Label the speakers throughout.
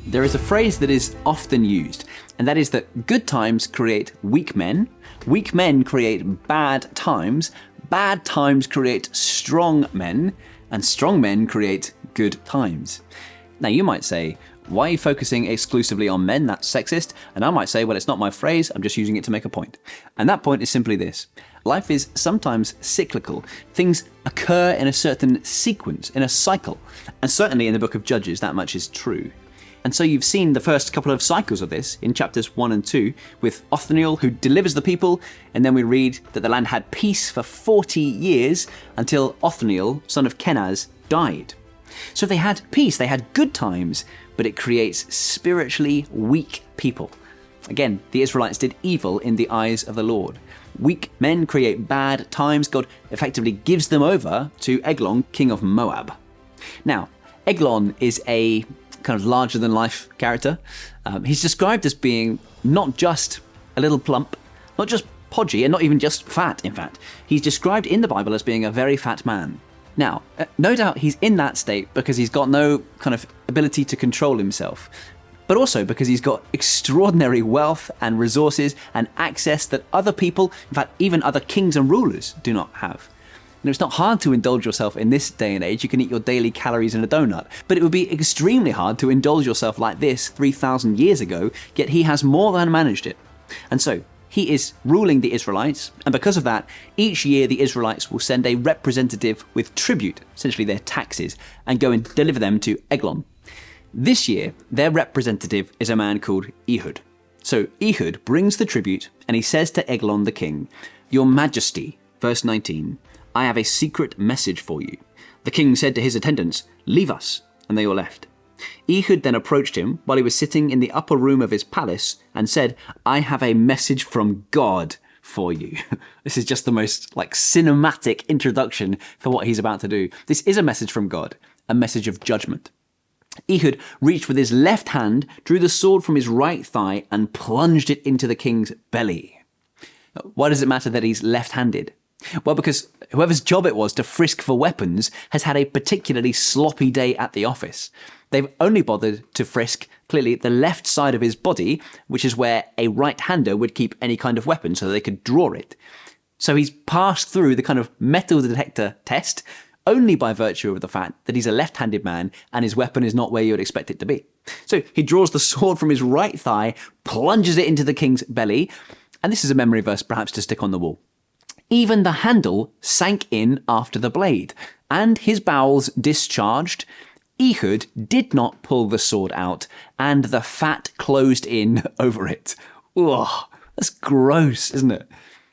Speaker 1: There is a phrase that is often used, and that is that good times create weak men create bad times create strong men, and strong men create good times. Now you might say, why are you focusing exclusively on men? That's sexist. And I might say, well, it's not my phrase, I'm just using it to make a point. And that point is simply this. Life is sometimes cyclical. Things occur in a certain sequence, in a cycle. And certainly in the book of Judges, that much is true. And so you've seen the first couple of cycles of this in chapters 1 and 2 with Othniel, who delivers the people, and then we read that the land had peace for 40 years until Othniel, son of Kenaz, died. So they had peace, they had good times, but it creates spiritually weak people. Again, the Israelites did evil in the eyes of the Lord. Weak men create bad times. God effectively gives them over to Eglon, king of Moab. Now, Eglon is a kind of larger-than-life character. He's described as being not just a little plump, not just podgy, and not even just fat, in fact. He's described in the Bible as being a very fat man. Now, no doubt he's in that state because he's got no kind of ability to control himself, but also because he's got extraordinary wealth and resources and access that other people, in fact, even other kings and rulers, do not have. Now, it's not hard to indulge yourself in this day and age. You can eat your daily calories in a donut, but it would be extremely hard to indulge yourself like this 3,000 years ago, yet he has more than managed it. And so, he is ruling the Israelites, and because of that, each year the Israelites will send a representative with tribute, essentially their taxes, and go and deliver them to Eglon. This year, their representative is a man called Ehud. So Ehud brings the tribute, and he says to Eglon the king, "Your Majesty," verse 19, "I have a secret message for you." The king said to his attendants, "Leave us," and they all left. Ehud then approached him while he was sitting in the upper room of his palace and said, "I have a message from God for you." This is just the most cinematic introduction for what he's about to do. This is a message from God, a message of judgment. Ehud reached with his left hand, drew the sword from his right thigh and plunged it into the king's belly. Why does it matter that he's left-handed? Well, because whoever's job it was to frisk for weapons has had a particularly sloppy day at the office. They've only bothered to frisk, clearly, the left side of his body, which is where a right-hander would keep any kind of weapon so they could draw it. So he's passed through the kind of metal detector test only by virtue of the fact that he's a left-handed man and his weapon is not where you would expect it to be. So he draws the sword from his right thigh, plunges it into the king's belly, and this is a memory verse perhaps to stick on the wall. Even the handle sank in after the blade, and his bowels discharged. Ehud did not pull the sword out, and the fat closed in over it. Ugh, that's gross, isn't it?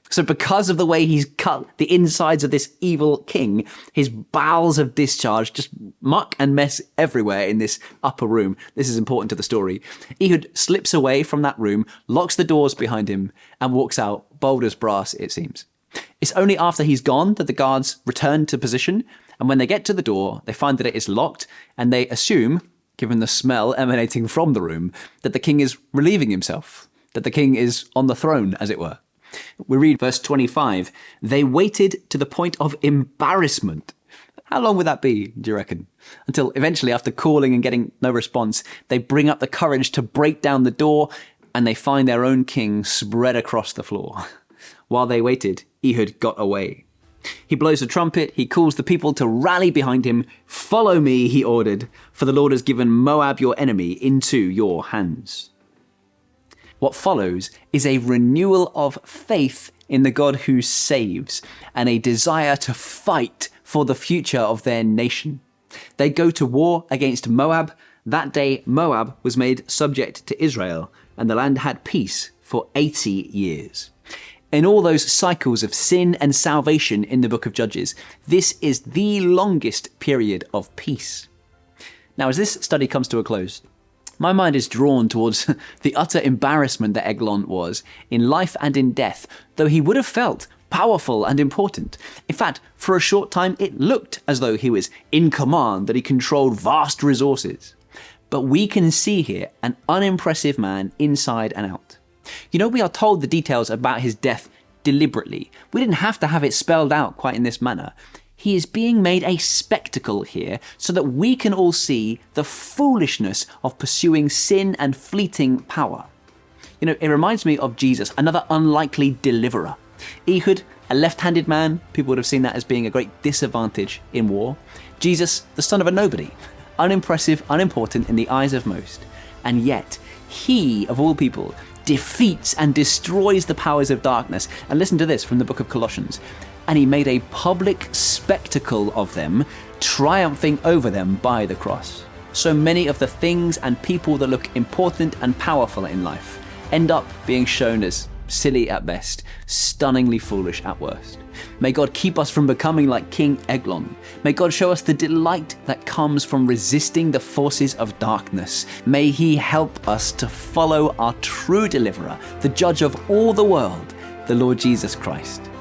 Speaker 1: So because of the way he's cut the insides of this evil king, his bowels have discharged, just muck and mess everywhere in this upper room. This is important to the story. Ehud slips away from that room, locks the doors behind him, and walks out, bold as brass, it seems. It's only after he's gone that the guards return to position, and when they get to the door, they find that it is locked, and they assume, given the smell emanating from the room, that the king is relieving himself, that the king is on the throne, as it were. We read verse 25, "They waited to the point of embarrassment." How long would that be, do you reckon? Until eventually, after calling and getting no response, they bring up the courage to break down the door, and they find their own king spread across the floor. While they waited, Ehud got away. He blows a trumpet, he calls the people to rally behind him. "Follow me," he ordered, "for the Lord has given Moab, your enemy, into your hands." What follows is a renewal of faith in the God who saves and a desire to fight for the future of their nation. They go to war against Moab. That day, Moab was made subject to Israel, and the land had peace for 80 years. In all those cycles of sin and salvation in the book of Judges, this is the longest period of peace. Now, as this study comes to a close, my mind is drawn towards the utter embarrassment that Eglon was in life and in death, though he would have felt powerful and important. In fact, for a short time, it looked as though he was in command, that he controlled vast resources. But we can see here an unimpressive man inside and out. You know, we are told the details about his death deliberately. We didn't have to have it spelled out quite in this manner. He is being made a spectacle here so that we can all see the foolishness of pursuing sin and fleeting power. You know, it reminds me of Jesus, another unlikely deliverer. Ehud, a left-handed man, people would have seen that as being a great disadvantage in war. Jesus, the son of a nobody, unimpressive, unimportant in the eyes of most. And yet, he, of all people, defeats and destroys the powers of darkness. And listen to this from the book of Colossians. And he made a public spectacle of them, triumphing over them by the cross. So many of the things and people that look important and powerful in life end up being shown as silly at best, stunningly foolish at worst. May God keep us from becoming like King Eglon. May God show us the delight that comes from resisting the forces of darkness. May He help us to follow our true deliverer, the judge of all the world, the Lord Jesus Christ.